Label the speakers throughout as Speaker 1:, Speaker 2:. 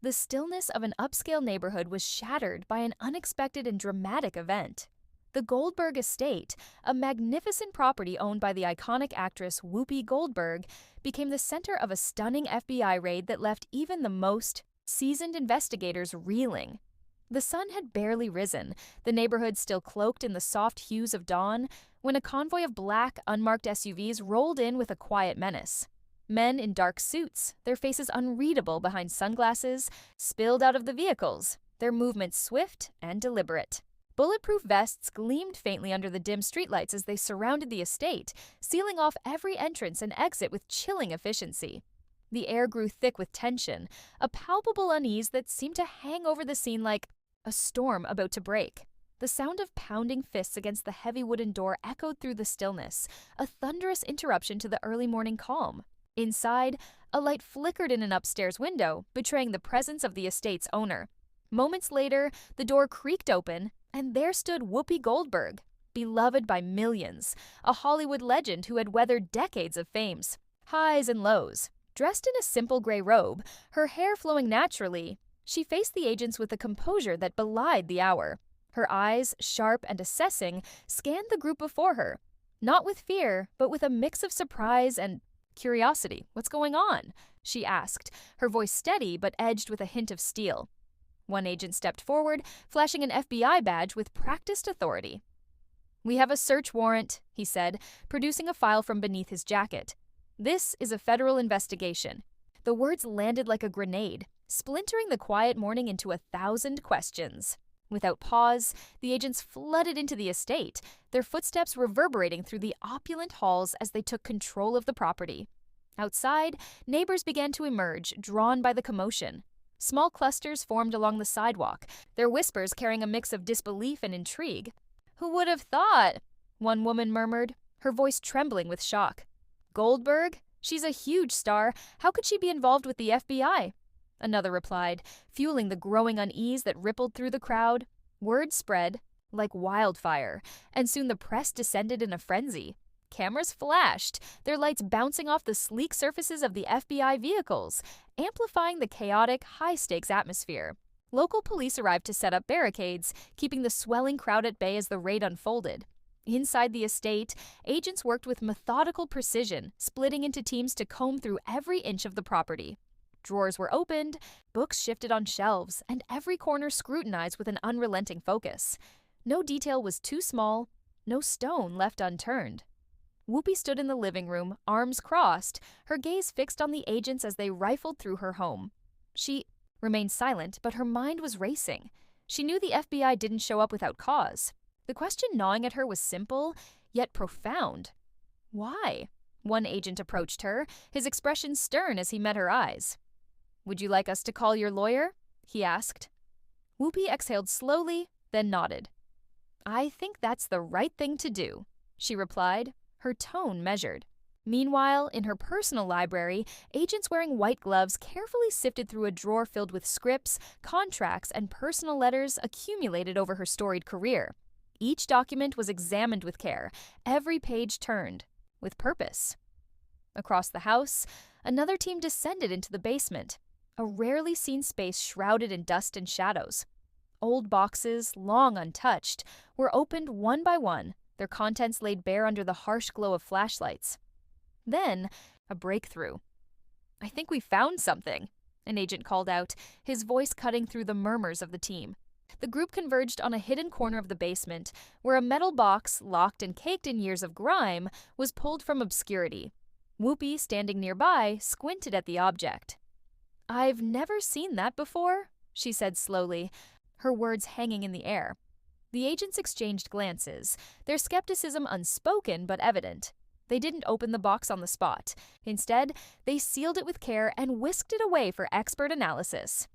Speaker 1: The stillness of an upscale neighborhood was shattered by an unexpected and dramatic event. The Goldberg estate, a magnificent property owned by the iconic actress Whoopi Goldberg, became the center of a stunning FBI raid that left even the most seasoned investigators reeling. The sun had barely risen, the neighborhood still cloaked in the soft hues of dawn, when a convoy of black, unmarked SUVs rolled in with a quiet menace. Men in dark suits, their faces unreadable behind sunglasses, spilled out of the vehicles, their movements swift and deliberate. Bulletproof vests gleamed faintly under the dim streetlights as they surrounded the estate, sealing off every entrance and exit with chilling efficiency. The air grew thick with tension, a palpable unease that seemed to hang over the scene like a storm about to break. The sound of pounding fists against the heavy wooden door echoed through the stillness, a thunderous interruption to the early morning calm. Inside, a light flickered in an upstairs window, betraying the presence of the estate's owner. Moments later, the door creaked open, and there stood Whoopi Goldberg, beloved by millions, a Hollywood legend who had weathered decades of fame's highs and lows. Dressed in a simple gray robe, her hair flowing naturally, she faced the agents with a composure that belied the hour. Her eyes, sharp and assessing, scanned the group before her, not with fear, but with a mix of surprise and curiosity. "What's going on?" she asked, her voice steady but edged with a hint of steel. One agent stepped forward, flashing an FBI badge with practiced authority. "We have a search warrant," he said, producing a file from beneath his jacket. "This is a federal investigation." The words landed like a grenade, splintering the quiet morning into 1,000 questions. Without pause, the agents flooded into the estate, their footsteps reverberating through the opulent halls as they took control of the property. Outside, neighbors began to emerge, drawn by the commotion. Small clusters formed along the sidewalk, their whispers carrying a mix of disbelief and intrigue. "Who would have thought?" one woman murmured, her voice trembling with shock. "Goldberg? She's a huge star. How could she be involved with the FBI?" Another replied, fueling the growing unease that rippled through the crowd. Word spread like wildfire, and soon the press descended in a frenzy. Cameras flashed, their lights bouncing off the sleek surfaces of the FBI vehicles, amplifying the chaotic, high-stakes atmosphere. Local police arrived to set up barricades, keeping the swelling crowd at bay as the raid unfolded. Inside the estate, agents worked with methodical precision, splitting into teams to comb through every inch of the property. Drawers were opened, books shifted on shelves, and every corner scrutinized with an unrelenting focus. No detail was too small, no stone left unturned. Whoopi stood in the living room, arms crossed, her gaze fixed on the agents as they rifled through her home. She remained silent, but her mind was racing. She knew the FBI didn't show up without cause. The question gnawing at her was simple, yet profound. Why? One agent approached her, his expression stern as he met her eyes. "Would you like us to call your lawyer?" he asked. Whoopi exhaled slowly, then nodded. "I think that's the right thing to do," she replied, her tone measured. Meanwhile, in her personal library, agents wearing white gloves carefully sifted through a drawer filled with scripts, contracts, and personal letters accumulated over her storied career. Each document was examined with care, every page turned, with purpose. Across the house, another team descended into the basement, a rarely seen space shrouded in dust and shadows. Old boxes, long untouched, were opened one by one, their contents laid bare under the harsh glow of flashlights. Then, a breakthrough. "I think we found something," an agent called out, his voice cutting through the murmurs of the team. The group converged on a hidden corner of the basement, where a metal box, locked and caked in years of grime, was pulled from obscurity. Whoopi, standing nearby, squinted at the object. "I've never seen that before," she said slowly, her words hanging in the air. The agents exchanged glances, their skepticism unspoken but evident. They didn't open the box on the spot. Instead, they sealed it with care and whisked it away for expert analysis.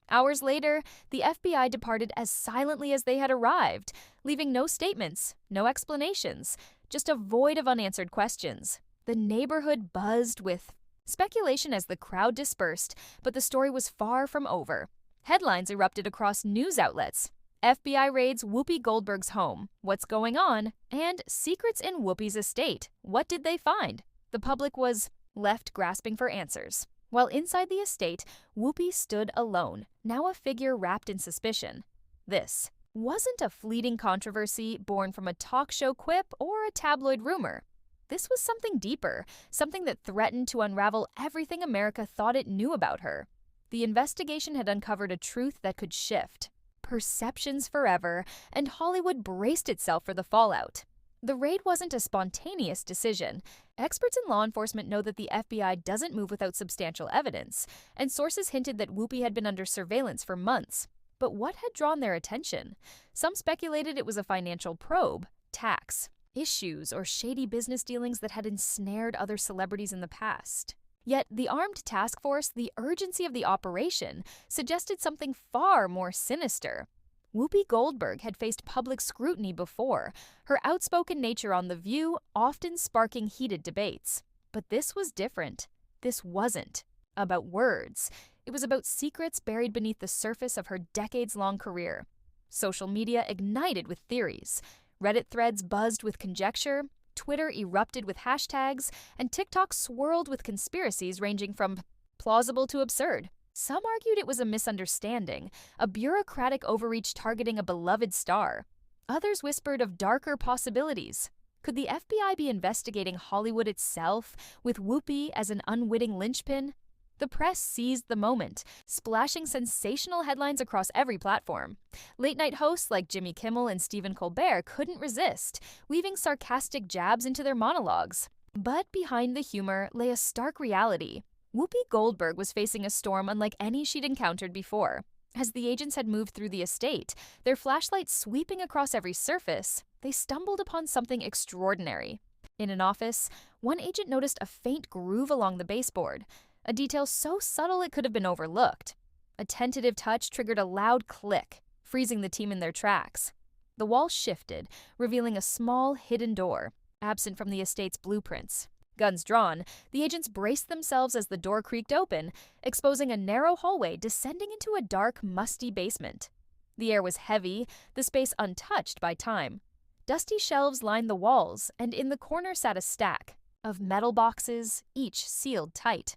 Speaker 1: Hours later, the FBI departed as silently as they had arrived, leaving no statements, no explanations, just a void of unanswered questions. The neighborhood buzzed with speculation as the crowd dispersed, but the story was far from over. Headlines erupted across news outlets. FBI raids Whoopi Goldberg's home. What's going on? And secrets in Whoopi's estate. What did they find? The public was left grasping for answers. While inside the estate, Whoopi stood alone, now a figure wrapped in suspicion. This wasn't a fleeting controversy born from a talk show quip or a tabloid rumor. This was something deeper, something that threatened to unravel everything America thought it knew about her. The investigation had uncovered a truth that could shift perceptions forever, and Hollywood braced itself for the fallout. The raid wasn't a spontaneous decision. Experts in law enforcement know that the FBI doesn't move without substantial evidence, and sources hinted that Whoopi had been under surveillance for months. But what had drawn their attention? Some speculated it was a financial probe, tax, issues, or shady business dealings that had ensnared other celebrities in the past. Yet the armed task force, the urgency of the operation, suggested something far more sinister. Whoopi Goldberg had faced public scrutiny before, her outspoken nature on The View often sparking heated debates. But this was different. This wasn't about words. It was about secrets buried beneath the surface of her decades-long career. Social media ignited with theories. Reddit threads buzzed with conjecture, Twitter erupted with hashtags, and TikTok swirled with conspiracies ranging from plausible to absurd. Some argued it was a misunderstanding, a bureaucratic overreach targeting a beloved star. Others whispered of darker possibilities. Could the FBI be investigating Hollywood itself, with Whoopi as an unwitting linchpin? The press seized the moment, splashing sensational headlines across every platform. Late-night hosts like Jimmy Kimmel and Stephen Colbert couldn't resist, weaving sarcastic jabs into their monologues. But behind the humor lay a stark reality. Whoopi Goldberg was facing a storm unlike any she'd encountered before. As the agents had moved through the estate, their flashlights sweeping across every surface, they stumbled upon something extraordinary. In an office, one agent noticed a faint groove along the baseboard, a detail so subtle it could have been overlooked. A tentative touch triggered a loud click, freezing the team in their tracks. The wall shifted, revealing a small, hidden door, absent from the estate's blueprints. Guns drawn, the agents braced themselves as the door creaked open, exposing a narrow hallway descending into a dark, musty basement. The air was heavy, the space untouched by time. Dusty shelves lined the walls, and in the corner sat a stack of metal boxes, each sealed tight.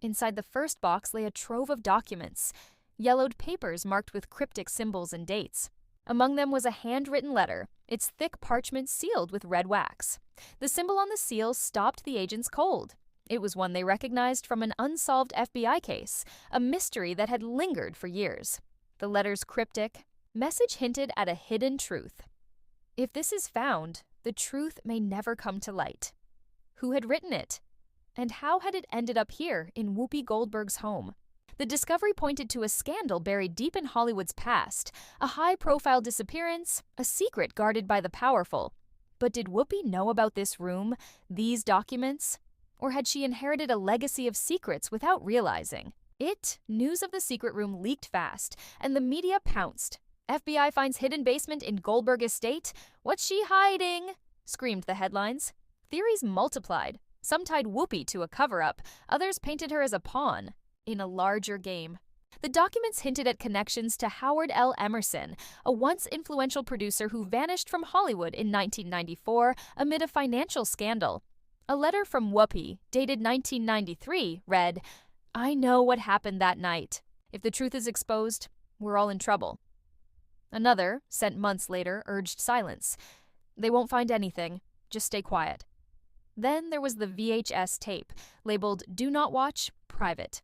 Speaker 1: Inside the first box lay a trove of documents, yellowed papers marked with cryptic symbols and dates. Among them was a handwritten letter, its thick parchment sealed with red wax. The symbol on the seal stopped the agents cold. It was one they recognized from an unsolved FBI case, a mystery that had lingered for years. The letter's cryptic message hinted at a hidden truth. If this is found, the truth may never come to light. Who had written it? And how had it ended up here in Whoopi Goldberg's home? The discovery pointed to a scandal buried deep in Hollywood's past, a high-profile disappearance, a secret guarded by the powerful. But did Whoopi know about this room, these documents? Or had she inherited a legacy of secrets without realizing? News of the secret room leaked fast, and the media pounced. FBI finds hidden basement in Goldberg estate. What's she hiding? Screamed the headlines. Theories multiplied. Some tied Whoopi to a cover-up, others painted her as a pawn in a larger game. The documents hinted at connections to Howard L. Emerson, a once influential producer who vanished from Hollywood in 1994 amid a financial scandal. A letter from Whoopi, dated 1993, read, "I know what happened that night. If the truth is exposed, we're all in trouble." Another, sent months later, urged silence. "They won't find anything. Just stay quiet." Then there was the VHS tape, labeled "Do Not Watch, Private."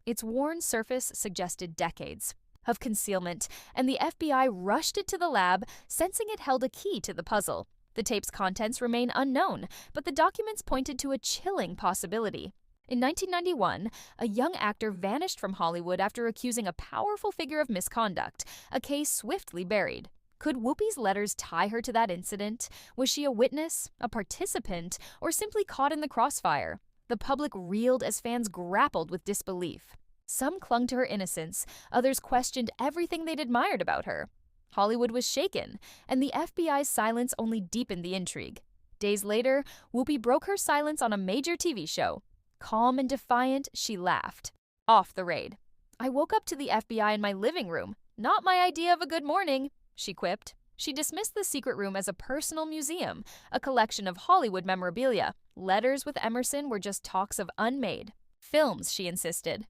Speaker 1: Its worn surface suggested decades of concealment, and the FBI rushed it to the lab, sensing it held a key to the puzzle. The tape's contents remain unknown, but the documents pointed to a chilling possibility. In 1991, a young actor vanished from Hollywood after accusing a powerful figure of misconduct, a case swiftly buried. Could Whoopi's letters tie her to that incident? Was she a witness, a participant, or simply caught in the crossfire? The public reeled as fans grappled with disbelief. Some clung to her innocence, others questioned everything they'd admired about her. Hollywood was shaken, and the FBI's silence only deepened the intrigue. Days later, Whoopi broke her silence on a major TV show. Calm and defiant, she laughed. Off the raid. "I woke up to the FBI in my living room. Not my idea of a good morning," she quipped. She dismissed the secret room as a personal museum, a collection of Hollywood memorabilia. Letters with Emerson were just talks of unmade. Films, she insisted.